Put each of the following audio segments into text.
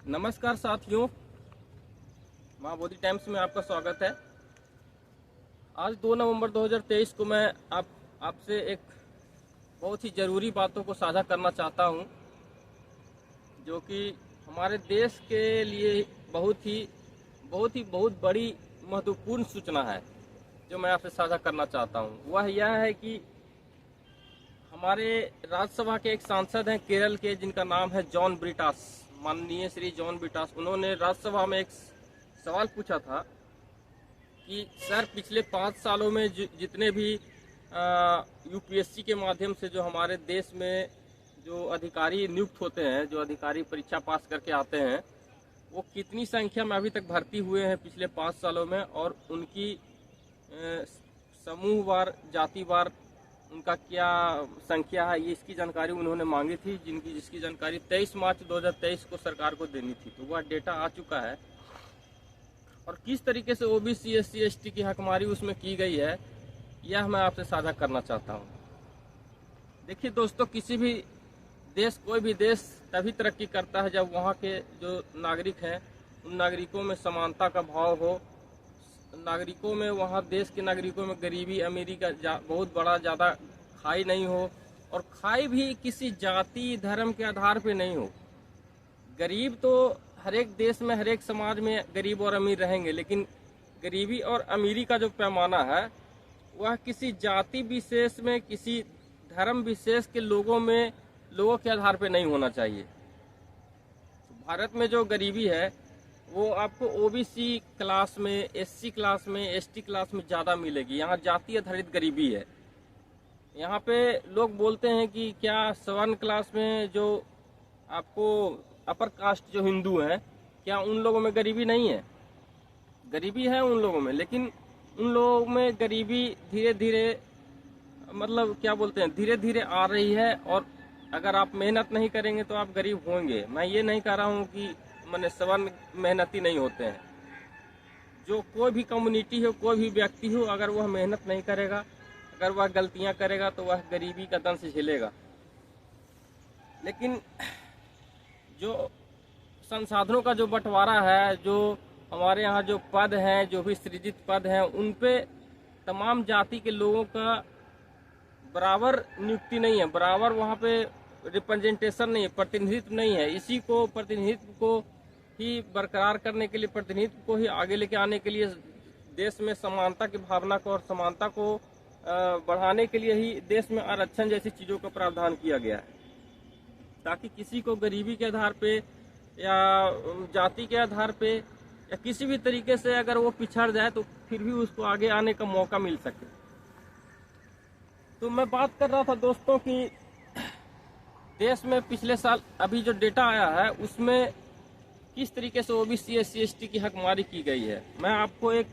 नमस्कार साथियों, माँ बोधी टाइम्स में आपका स्वागत है। आज 2 नवंबर 2023 को मैं आपसे एक बहुत ही ज़रूरी बातों को साझा करना चाहता हूँ, जो कि हमारे देश के लिए बहुत बड़ी महत्वपूर्ण सूचना है, जो मैं आपसे साझा करना चाहता हूँ। वह यह है कि हमारे राज्यसभा के एक सांसद हैं केरल के, जिनका नाम है जॉन ब्रिटास, माननीय श्री जॉन ब्रिटास। उन्होंने राज्यसभा में एक सवाल पूछा था कि सर, पिछले 5 सालों में जितने भी यूपीएससी के माध्यम से जो हमारे देश में जो अधिकारी नियुक्त होते हैं, जो अधिकारी परीक्षा पास करके आते हैं, वो कितनी संख्या में अभी तक भर्ती हुए हैं पिछले 5 सालों में, और उनकी समूहवार, जातिवार उनका क्या संख्या है, ये इसकी जानकारी उन्होंने मांगी थी, जिसकी जानकारी 23 मार्च 2023 को सरकार को देनी थी। तो वह डेटा आ चुका है, और किस तरीके से ओबीसी, एससी, एसटी की हकमारी उसमें की गई है, यह मैं आपसे साझा करना चाहता हूँ। देखिए दोस्तों, कोई भी देश तभी तरक्की करता है जब वहाँ के जो नागरिक हैं, उन नागरिकों में समानता का भाव हो, नागरिकों में, वहाँ देश के नागरिकों में गरीबी अमीरी का बहुत बड़ा ज़्यादा खाई नहीं हो, और खाई भी किसी जाति धर्म के आधार पे नहीं हो। गरीब तो हर एक देश में, हर एक समाज में गरीब और अमीर रहेंगे, लेकिन गरीबी और अमीरी का जो पैमाना है वह किसी जाति विशेष में, किसी धर्म विशेष के लोगों के आधार पे नहीं होना चाहिए। भारत में जो गरीबी है वो आपको ओबीसी क्लास में, एससी क्लास में, एसटी क्लास में ज़्यादा मिलेगी। यहाँ जाति आधारित गरीबी है। यहाँ पे लोग बोलते हैं कि क्या सवर्ण क्लास में जो आपको अपर कास्ट जो हिंदू हैं, क्या उन लोगों में गरीबी नहीं है? गरीबी है उन लोगों में, लेकिन उन लोगों में गरीबी धीरे धीरे, मतलब क्या बोलते हैं, धीरे धीरे आ रही है। और अगर आप मेहनत नहीं करेंगे तो आप गरीब होंगे। मैं ये नहीं कह रहा हूँ कि मैंने सवर्ण मेहनती नहीं होते हैं। जो कोई भी कम्युनिटी हो, कोई भी व्यक्ति हो, अगर वह मेहनत नहीं करेगा, अगर वह गलतियां करेगा, तो वह गरीबी का दंश झेलेगा। लेकिन जो संसाधनों का जो बंटवारा है, जो हमारे यहाँ जो पद हैं, जो भी सृजित पद हैं, उन पे तमाम जाति के लोगों का बराबर नियुक्ति नहीं है, बराबर वहाँ पे रिप्रेजेंटेशन नहीं है, प्रतिनिधित्व नहीं है। इसी को, प्रतिनिधित्व को ही बरकरार करने के लिए, प्रतिनिधित्व को ही आगे लेके आने के लिए, देश में समानता की भावना को और समानता को बढ़ाने के लिए ही देश में आरक्षण जैसी चीज़ों का प्रावधान किया गया है, ताकि किसी को गरीबी के आधार पे या जाति के आधार पे या किसी भी तरीके से अगर वो पिछड़ जाए तो फिर भी उसको आगे आने का मौका मिल सके। तो मैं बात कर रहा था दोस्तों कि देश में पिछले साल अभी जो डेटा आया है उसमें किस तरीके से ओबीसी, एससी, एसटी की हकमारी की गई है। मैं आपको एक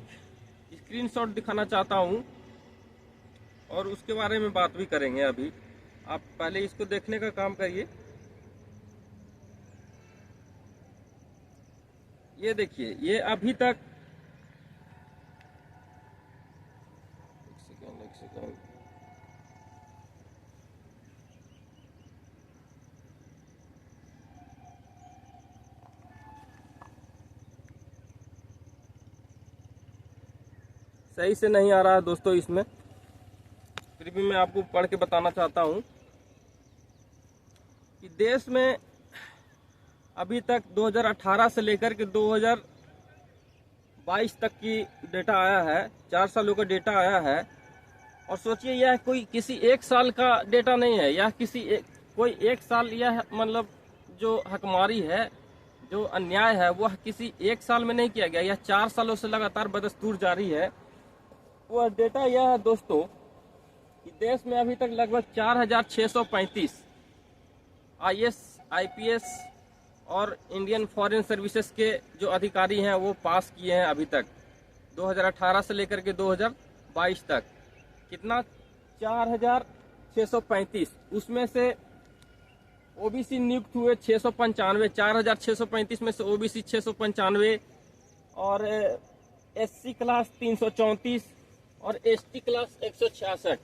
स्क्रीनशॉट दिखाना चाहता हूं, और उसके बारे में बात भी करेंगे। अभी आप पहले इसको देखने का काम करिए। ये देखिए, ये अभी तक, एक सेकेंड, सही से नहीं आ रहा है दोस्तों इसमें, फिर भी मैं आपको पढ़ के बताना चाहता हूं कि देश में अभी तक 2018 से लेकर के 2022 तक की डेटा आया है, 4 सालों का डेटा आया है। और सोचिए, यह कोई किसी एक साल का डेटा नहीं है, यह कोई एक साल, यह मतलब जो हकमारी है, जो अन्याय है, वह किसी एक साल में नहीं किया गया, यह 4 सालों से लगातार बदस्तूर जारी है। वह डेटा यह है दोस्तों कि देश में अभी तक लगभग 4635 आईएएस, आईपीएस और इंडियन फॉरेन सर्विसेज के जो अधिकारी हैं वो पास किए हैं अभी तक, 2018 से लेकर के 2022 तक। कितना? 4635। उसमें से ओबीसी नियुक्त हुए 695, 4635 में से ओबीसी 695, और एससी क्लास 334, और एसटी क्लास 166,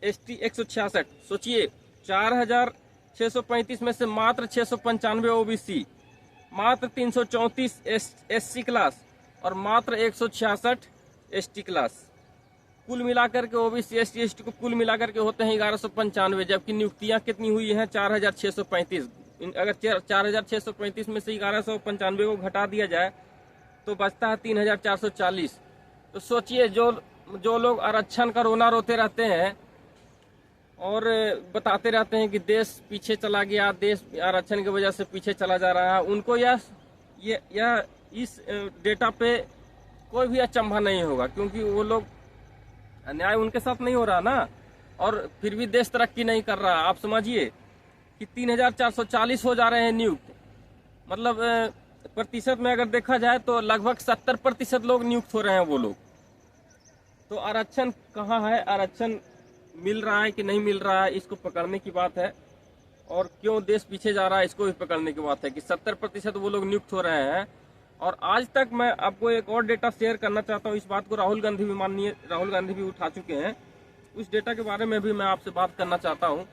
एसटी 166। सोचिए, 4635 में से मात्र 695 ओबीसी, मात्र 334 SC क्लास और मात्र 166 ST क्लास। कुल मिलाकर के OBC SC ST को कुल मिलाकर के होते हैं 1195, जबकि नियुक्तियां कितनी हुई हैं 4635। अगर 4635 में से 1195 को घटा दिया जाए तो बचता है 3440। तो सोचिए, जो लोग आरक्षण का रोना रोते रहते हैं और बताते रहते हैं कि देश पीछे चला गया, देश आरक्षण की वजह से पीछे चला जा रहा है, उनको यह इस डेटा पे कोई भी अचंभा नहीं होगा, क्योंकि वो लोग अन्याय उनके साथ नहीं हो रहा ना, और फिर भी देश तरक्की नहीं कर रहा। आप समझिए कि 3440 हो जा रहे हैं नियुक्त, मतलब प्रतिशत में अगर देखा जाए तो लगभग 70% लोग नियुक्त हो रहे हैं वो लोग। तो आरक्षण कहाँ है, आरक्षण मिल रहा है कि नहीं मिल रहा है, इसको पकड़ने की बात है, और क्यों देश पीछे जा रहा है इसको भी पकड़ने की बात है कि 70% वो लोग नियुक्त हो रहे हैं। और आज तक मैं आपको एक और डेटा शेयर करना चाहता हूँ, इस बात को माननीय राहुल गांधी भी उठा चुके हैं, उस डेटा के बारे में भी मैं आपसे बात करना चाहता हूँ।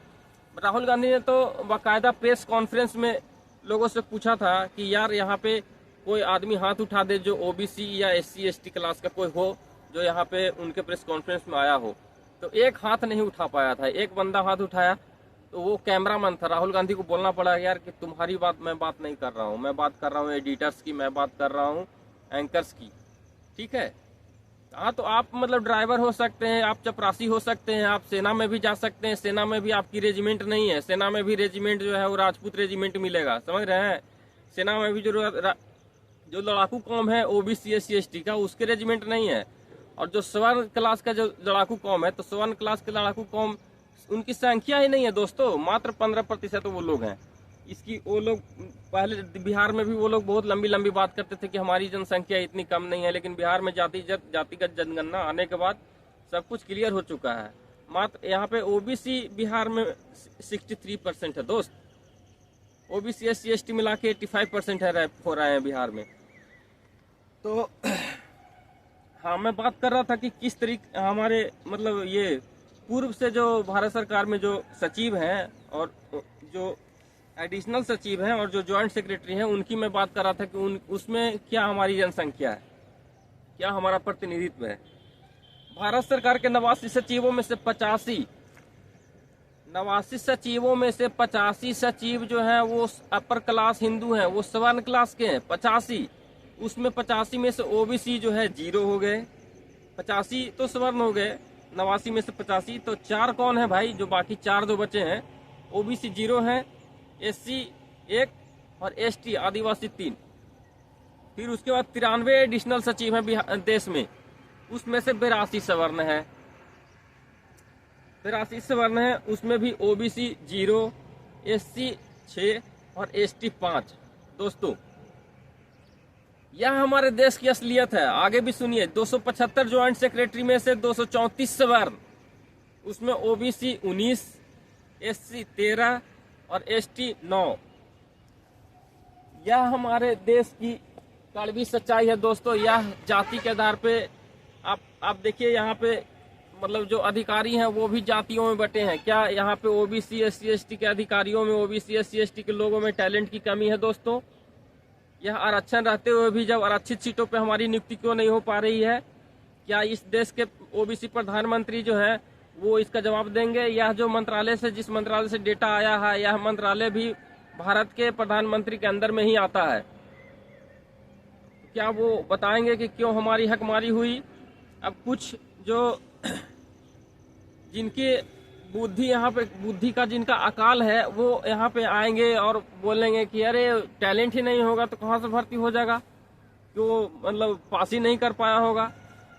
राहुल गांधी ने तो बाकायदा प्रेस कॉन्फ्रेंस में लोगों से पूछा था कि यार यहाँ पे कोई आदमी हाथ उठा दे जो OBC या SC ST क्लास का कोई हो, जो यहाँ पे उनके प्रेस कॉन्फ्रेंस में आया हो। तो एक हाथ नहीं उठा पाया था, एक बंदा हाथ उठाया तो वो कैमरामैन था। राहुल गांधी को बोलना पड़ा यार कि तुम्हारी बात मैं बात नहीं कर रहा हूँ, मैं बात कर रहा हूँ एडिटर्स की, मैं बात कर रहा हूँ एंकर्स की, ठीक है। हाँ, तो आप मतलब ड्राइवर हो सकते हैं, आप चपरासी हो सकते हैं, आप सेना में भी जा सकते हैं, सेना में भी आपकी रेजिमेंट नहीं है, सेना में भी रेजिमेंट जो है वो राजपूत रेजिमेंट मिलेगा, समझ रहे हैं। सेना में भी जो लड़ाकू कौम है OBC SC ST का, उसके रेजिमेंट नहीं है। और जो स्वर्ण क्लास का जो लड़ाकू कौम है, तो स्वर्ण क्लास के लड़ाकू कौम उनकी संख्या ही नहीं है दोस्तों, मात्र 15% वो लोग हैं। इसकी वो लोग पहले बिहार में भी वो लोग बहुत लंबी लंबी बात करते थे कि हमारी जनसंख्या इतनी कम नहीं है, लेकिन बिहार में जातिगत जनगणना आने के बाद सब कुछ क्लियर हो चुका है। मात्र यहाँ पे OBC बिहार में 63% है दोस्त, OBC SC ST मिला के 85% हो रहे हैं बिहार में। तो हाँ, मैं बात कर रहा था कि किस तरीके हमारे मतलब ये पूर्व से जो भारत सरकार में जो सचिव हैं और जो एडिशनल सचिव हैं और जो ज्वाइंट सेक्रेटरी हैं, उनकी मैं बात कर रहा था कि उसमें क्या हमारी जनसंख्या है, क्या हमारा प्रतिनिधित्व है। भारत सरकार के 89 सचिवों में से 89 सचिवों में से 85 सचिव जो हैं वो अपर क्लास हिंदू हैं, वो स्वर्ण क्लास के हैं 85। उसमें 85 में से OBC जो है 0 हो गए, 85 तो स्वर्ण हो गए, 89 में से 85। तो 4 कौन है भाई, जो बाकी 4 जो बचे हैं, OBC 0 हैं, SC 1 और ST आदिवासी 3। फिर उसके बाद 93 एडिशनल सचिव हैं देश में, उसमें से 82 सवर्ण है, 82 सवर्ण है, उसमें भी OBC 0, SC 6 और ST 5। दोस्तों, यह हमारे देश की असलियत है। आगे भी सुनिए, 275 ज्वाइंट सेक्रेटरी में से 234 सवर्ण, उसमें OBC 19, SC 13 और ST 9। यह हमारे देश की कड़वी सच्चाई है दोस्तों। यह जाति के आधार पे आप देखिए, यहाँ पे मतलब जो अधिकारी हैं वो भी जातियों में बटे हैं। क्या यहाँ पे OBC SC ST के अधिकारियों में, OBC SC ST के लोगों में टैलेंट की कमी है दोस्तों? यह आरक्षण रहते हुए भी जब आरक्षित सीटों पे हमारी नियुक्ति क्यों नहीं हो पा रही है? क्या इस देश के OBC प्रधानमंत्री जो है वो इसका जवाब देंगे? यह जो मंत्रालय से, जिस मंत्रालय से डेटा आया है, यह मंत्रालय भी भारत के प्रधानमंत्री के अंदर में ही आता है। क्या वो बताएंगे कि क्यों हमारी हकमारी हुई? अब कुछ जो जिनके बुद्धि यहाँ पे, बुद्धि का जिनका अकाल है, वो यहाँ पे आएंगे और बोलेंगे कि अरे टैलेंट ही नहीं होगा तो कहाँ से भर्ती हो जाएगा, क्यों मतलब पास ही नहीं कर पाया होगा।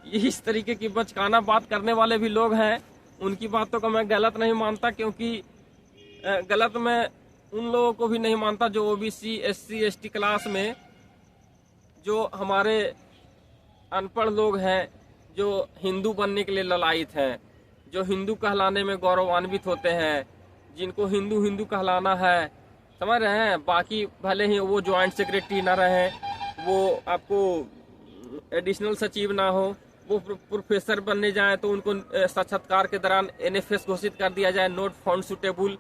इस तरीके की बचकाना बात करने वाले भी लोग हैं। उनकी बातों को मैं गलत नहीं मानता, क्योंकि गलत मैं उन लोगों को भी नहीं मानता जो OBC SC ST क्लास में जो हमारे अनपढ़ लोग हैं, जो हिंदू बनने के लिए ललायित हैं, जो हिंदू कहलाने में गौरवान्वित होते हैं, जिनको हिंदू हिंदू कहलाना है, समझ रहे हैं। बाकी भले ही वो ज्वाइंट सेक्रेटरी ना रहे, वो आपको एडिशनल सचिव ना हो, वो प्रोफेसर बनने जाएं तो उनको साक्षात्कार के दौरान NFS घोषित कर दिया जाए, नोट फाउंड सुटेबल,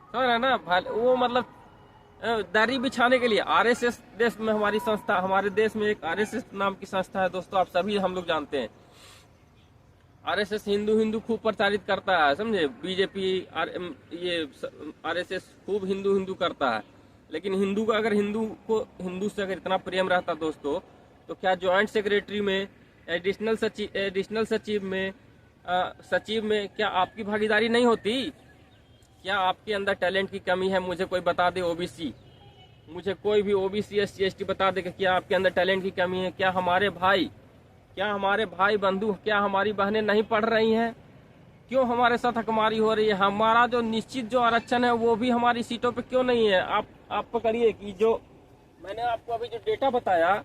समझ रहे हैं ना। वो मतलब दरी बिछाने के लिए आरएसएस देश में हमारी संस्था, हमारे देश में एक आरएसएस नाम की संस्था है दोस्तों, आप सभी हम लोग जानते हैं। आरएसएस हिंदू खूब प्रचारित करता है, समझे। बीजेपी ये आरएसएस खूब हिंदू करता है, लेकिन हिंदू का अगर हिंदू से अगर इतना प्रेम रहता दोस्तों, तो क्या ज्वाइंट सेक्रेटरी में, एडिशनल सचिव में क्या आपकी भागीदारी नहीं होती? क्या आपके अंदर टैलेंट की कमी है? मुझे कोई बता दे, ओबीसी, मुझे कोई भी ओबीसी SC ST बता दे कि क्या आपके अंदर टैलेंट की कमी है? क्या हमारे भाई बंधु, क्या हमारी बहनें नहीं पढ़ रही हैं? क्यों हमारे साथ हकमारी हो रही है? हमारा जो निश्चित जो आरक्षण है वो भी हमारी सीटों पे क्यों नहीं है? आप पकड़िए कि जो मैंने आपको अभी जो डेटा बताया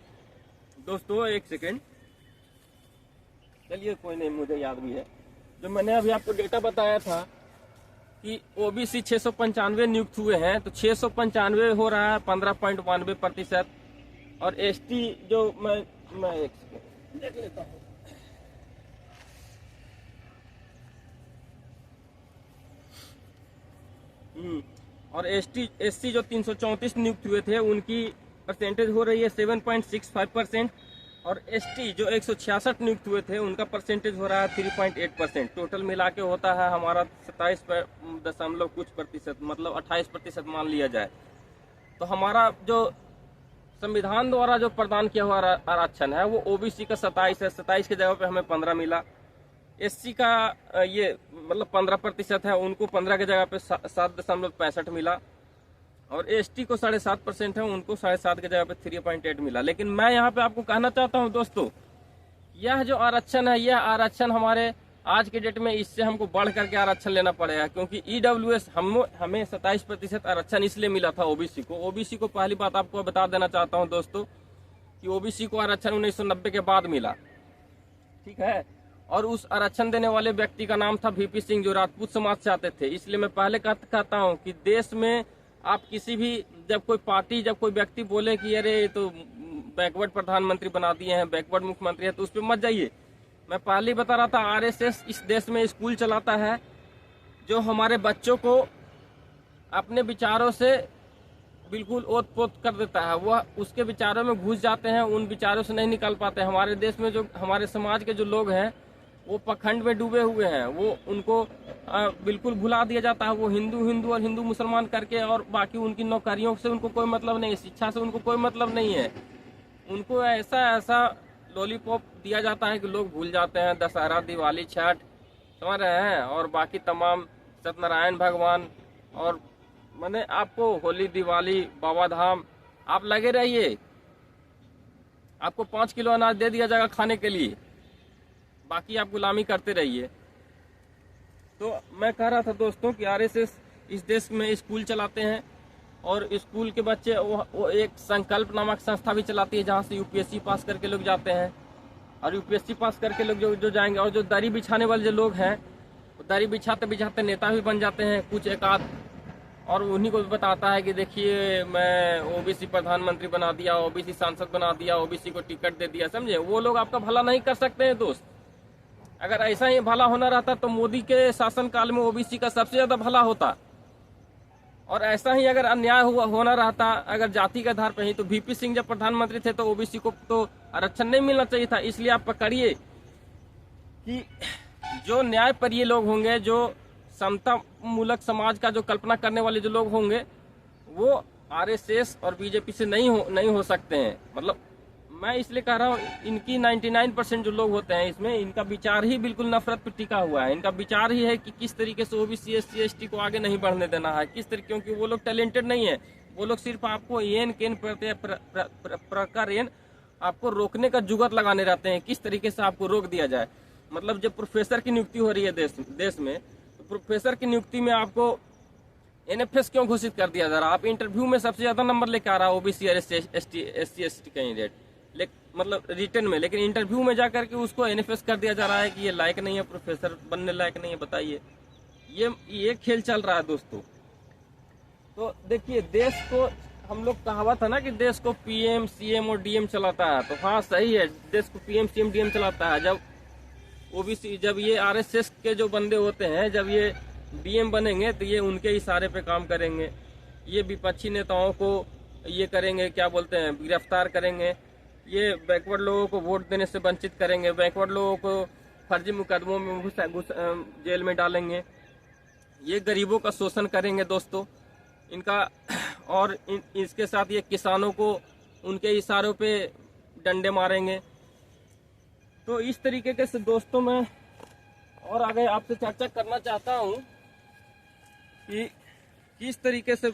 दोस्तों, एक सेकेंड, चलिए कोई नहीं, मुझे याद भी है। जो मैंने अभी आपको डेटा बताया था कि ओबीसी 695 नियुक्त हुए हैं, तो 695 हो रहा है 15.92%, और ST जो मैं एक सेकेंड देख लेता हूँ। और SC जो 334 नियुक्त हुए थे उनकी परसेंटेज हो रही है 7.65%, और ST जो 166 नियुक्त हुए थे उनका परसेंटेज हो रहा है 3.8%। टोटल मिला के होता है हमारा 27 कुछ प्रतिशत, मतलब 28% मान लिया जाए। तो हमारा जो संविधान द्वारा जो प्रदान किया हुआ आरक्षण है वो ओबीसी का 27 है, 27 की जगह पे हमें 15 मिला। SC का ये मतलब 15% है, उनको 15 की जगह पे 7.65 मिला, और ST को 7.5% है, उनको 7.5 की जगह पे 3.8 मिला। लेकिन मैं यहाँ पे आपको कहना चाहता हूँ दोस्तों, यह जो आरक्षण है, यह आरक्षण हमारे आज के डेट में इससे हमको बढ़ करके आरक्षण लेना पड़ेगा, क्योंकि EWS हमें 27% आरक्षण इसलिए मिला था ओबीसी को पहली बात आपको बता देना चाहता हूँ दोस्तों कि ओबीसी को आरक्षण 1990 के बाद मिला, ठीक है। और उस आरक्षण देने वाले व्यक्ति का नाम था VP सिंह, जो राजपूत समाज से आते थे। इसलिए मैं पहले कहता हूँ कि देश में आप किसी भी, जब कोई पार्टी, जब कोई व्यक्ति बोले कि अरे तो बैकवर्ड प्रधानमंत्री बना दिए हैं, बैकवर्ड मुख्यमंत्री है, तो उस पर मत जाइए। मैं पहले बता रहा था, आरएसएस इस देश में स्कूल चलाता है जो हमारे बच्चों को अपने विचारों से बिल्कुल ओत-पोत कर देता है। वह उसके विचारों में घुस जाते हैं, उन विचारों से नहीं निकल पाते। हमारे देश में जो हमारे समाज के जो लोग हैं वो पखंड में डूबे हुए हैं, वो उनको बिल्कुल भुला दिया जाता है। वो हिंदू और हिंदू मुसलमान करके, और बाकी उनकी नौकरियों से उनको कोई मतलब नहीं है, शिक्षा से उनको कोई मतलब नहीं है। उनको ऐसा लॉलीपॉप दिया जाता है कि लोग भूल जाते हैं दशहरा, दिवाली, छठ, समझ रहे हैं, और बाकी तमाम सत्यनारायण भगवान, और मैंने आपको होली, दिवाली, बाबा धाम, आप लगे रहिए, आपको 5 किलो अनाज दे दिया जाएगा खाने के लिए, बाकी आप गुलामी करते रहिए। तो मैं कह रहा था दोस्तों कि आरएसएस इस देश में स्कूल चलाते हैं, और स्कूल के बच्चे वो एक संकल्प नामक संस्था भी चलाती है, जहाँ से यूपीएससी पास करके लोग जाते हैं, और यूपीएससी पास करके लोग जो जाएंगे, और जो दरी बिछाने वाले जो लोग हैं, दरी बिछाते बिछाते नेता भी बन जाते हैं कुछ एक आध, और उन्हीं को भी बताता है कि देखिए मैं ओबीसी प्रधानमंत्री बना दिया, ओबीसी सांसद बना दिया, ओबीसी को टिकट दे दिया, समझे। वो लोग आपका भला नहीं कर सकते हैं दोस्त। अगर ऐसा ही भला होना रहता तो मोदी के शासनकाल में ओबीसी का सबसे ज्यादा भला होता, और ऐसा ही अगर अन्याय होना रहता अगर जाति के आधार पर ही, तो VP सिंह जब प्रधानमंत्री थे तो ओबीसी को तो आरक्षण नहीं मिलना चाहिए था। इसलिए आप पकड़िए कि जो न्याय पर ये लोग होंगे, जो समता मूलक समाज का जो कल्पना करने वाले जो लोग होंगे, वो आरएसएस और बीजेपी से नहीं हो सकते हैं। मतलब मैं इसलिए कह रहा हूँ, इनकी 99% जो लोग होते हैं इसमें, इनका विचार ही बिल्कुल नफरत पर टिका हुआ है। इनका विचार ही है कि किस तरीके से ओबीसी SC ST को आगे नहीं बढ़ने देना है, किस तरीके, क्योंकि वो लोग टैलेंटेड नहीं है। वो लोग सिर्फ आपको प्रकार आपको रोकने का जुगत लगाने रहते हैं, किस तरीके से आपको रोक दिया जाए। मतलब जब प्रोफेसर की नियुक्ति हो रही है देश में, तो प्रोफेसर की नियुक्ति में आपको NFS क्यों घोषित कर दिया जा रहा है? आप इंटरव्यू में सबसे ज्यादा नंबर लेकर आ रहा है ओबीसी और SC ST कैंडिडेट, मतलब रिटर्न में, लेकिन इंटरव्यू में जाकर के उसको NFS कर दिया जा रहा है कि ये लायक नहीं है, प्रोफेसर बनने लायक नहीं है। बताइए, ये खेल चल रहा है दोस्तों। तो देखिए, देश को हम लोग कहावत है ना कि देश को PM CM और DM चलाता है, तो हाँ सही है, देश को PM CM DM चलाता है। जब ओबीसी, जब ये RSS के जो बंदे होते हैं, जब ये DM बनेंगे तो ये उनके इशारे पे काम करेंगे। ये विपक्षी नेताओं को ये करेंगे, क्या बोलते हैं, गिरफ्तार करेंगे, ये बैकवर्ड लोगों को वोट देने से वंचित करेंगे, बैकवर्ड लोगों को फर्जी मुकदमों में जेल में डालेंगे, ये गरीबों का शोषण करेंगे दोस्तों इनका। और इसके साथ ये किसानों को उनके इशारों पे डंडे मारेंगे। तो इस तरीके के से दोस्तों मैं और आगे आपसे चर्चा करना चाहता हूँ कि किस तरीके से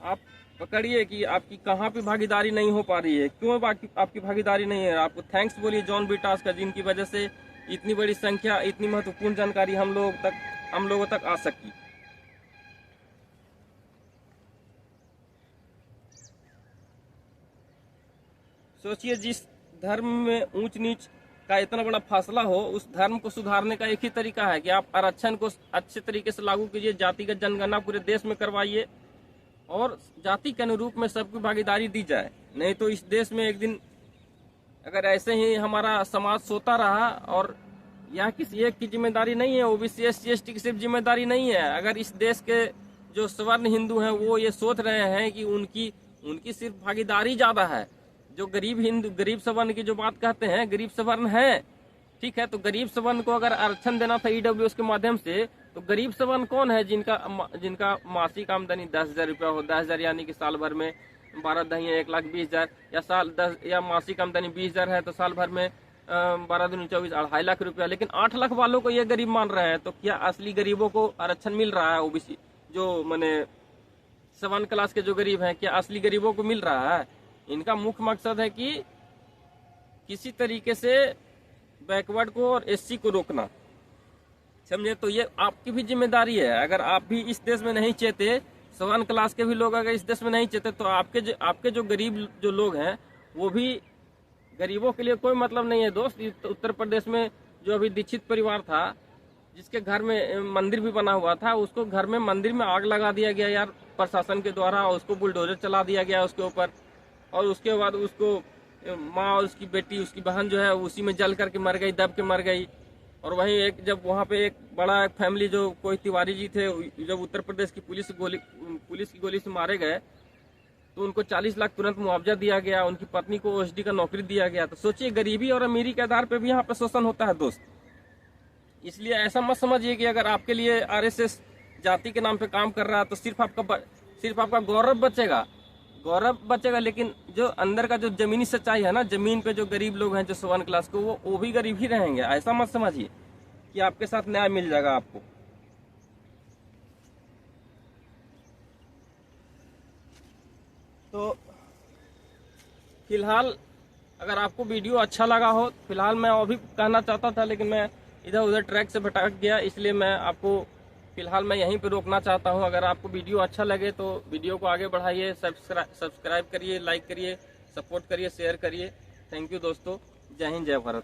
आप पकड़िए कि आपकी कहाँ पे भागीदारी नहीं हो पा रही है, क्यों आपकी भागीदारी नहीं है। आपको थैंक्स बोलिए जॉन ब्रिटास का, जिनकी वजह से इतनी बड़ी संख्या, इतनी महत्वपूर्ण जानकारी हम लोगों तक आ सकी। सोचिए, जिस धर्म में ऊंच नीच का इतना बड़ा फासला हो, उस धर्म को सुधारने का एक ही तरीका है कि आप आरक्षण को अच्छे तरीके से लागू कीजिए, जातिगत जनगणना पूरे देश में करवाइए और जाति के अनुरूप में सबकी भागीदारी दी जाए। नहीं तो इस देश में एक दिन अगर ऐसे ही हमारा समाज सोता रहा, और यह किसी एक की जिम्मेदारी नहीं है, ओबीसी SC ST की सिर्फ जिम्मेदारी नहीं है। अगर इस देश के जो सवर्ण हिंदू हैं वो ये सोच रहे हैं कि उनकी सिर्फ भागीदारी ज्यादा है, जो गरीब सवर्ण की जो बात कहते हैं, गरीब सवर्ण है, ठीक है, तो गरीब सवर्ण को अगर आरक्षण देना था EWS के माध्यम से, तो गरीब सवर्ण कौन है जिनका मासिक आमदनी 10,000 रुपया हो, 10,000 यानी कि साल भर में 12 दही 1,20,000, या मासिक आमदनी 20,000 है तो साल भर में 12 दूनी 24, 2.5 लाख रुपया। लेकिन 8 लाख वालों को ये गरीब मान रहे हैं, तो क्या असली गरीबों को आरक्षण मिल रहा है? ओबीसी जो माने सवर्ण क्लास के जो गरीब हैं, क्या असली गरीबों को मिल रहा है? इनका मुख्य मकसद है कि किसी तरीके से बैकवर्ड को और SC को रोकना, समझे। तो ये आपकी भी जिम्मेदारी है। अगर आप भी इस देश में नहीं चेते, सवर्ण क्लास के भी लोग अगर इस देश में नहीं चेते, तो आपके जो गरीब जो लोग हैं, वो भी गरीबों के लिए कोई मतलब नहीं है दोस्त। उत्तर प्रदेश में जो अभी दीक्षित परिवार था, जिसके घर में मंदिर भी बना हुआ था, उसको घर में मंदिर में आग लगा दिया गया यार प्रशासन के द्वारा, उसको बुलडोजर चला दिया गया उसके ऊपर, और उसके बाद उसको माँ और उसकी बेटी, उसकी बहन जो है उसी में जल करके मर गई, दब के मर गई। और वहीं जब वहाँ पे एक बड़ा फैमिली जो कोई तिवारी जी थे, जब उत्तर प्रदेश की पुलिस की गोली से मारे गए, तो उनको 40 लाख तुरंत मुआवजा दिया गया, उनकी पत्नी को OSD का नौकरी दिया गया। तो सोचिए, गरीबी और अमीरी के आधार पे भी यहाँ पे शोषण होता है दोस्त। इसलिए ऐसा मत समझिए कि अगर आपके लिए RSS जाति के नाम पे काम कर रहा है तो सिर्फ आपका गौरव बचेगा, लेकिन जो अंदर का जो जमीनी सच्चाई है ना, जमीन पे जो गरीब लोग हैं, जो सवर्ण क्लास को, वो भी गरीब ही रहेंगे। ऐसा मत समझिए कि आपके साथ न्याय मिल जाएगा आपको। तो फिलहाल अगर आपको वीडियो अच्छा लगा हो, फिलहाल मैं और भी कहना चाहता था, लेकिन मैं इधर उधर ट्रैक से भटक गया, इसलिए मैं आपको फिलहाल मैं यहीं पे रोकना चाहता हूं। अगर आपको वीडियो अच्छा लगे तो वीडियो को आगे बढ़ाइए, सब्सक्राइब करिए, लाइक करिए, सपोर्ट करिए, शेयर करिए। थैंक यू दोस्तों। जय हिंद, जय भारत।